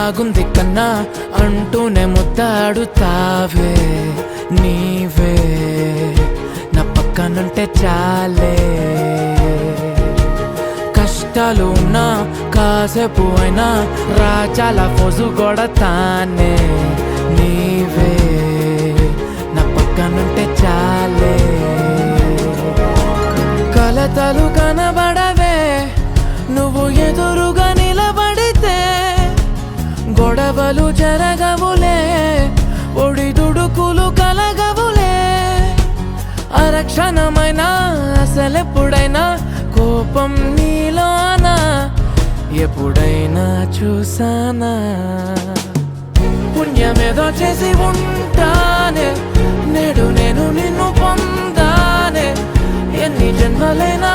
బాగుంది కన్నా అంటూనే ముద్దాడుతావే నీవే నా పక్కనుంటే చాలే కష్టాలు ఉన్నా కాసేపు అయినా రాజాల ఫోజు కొడతానే నీవే నా పక్కనుంటే చాలే కలతలు కనబడవే నువ్వు ఎదురుగా నిలబడితే గొడవలు జరగవులే ఒడిదుడుకులు కలగవులే అరక్షణమైనా అసలెప్పుడైనా కోపం నీలోనా ఎప్పుడైనా చూసానా పుణ్యమేదో చేసి ఉంటానే నేడు నేను నిన్ను పొందానే ఎన్ని జన్మలైనా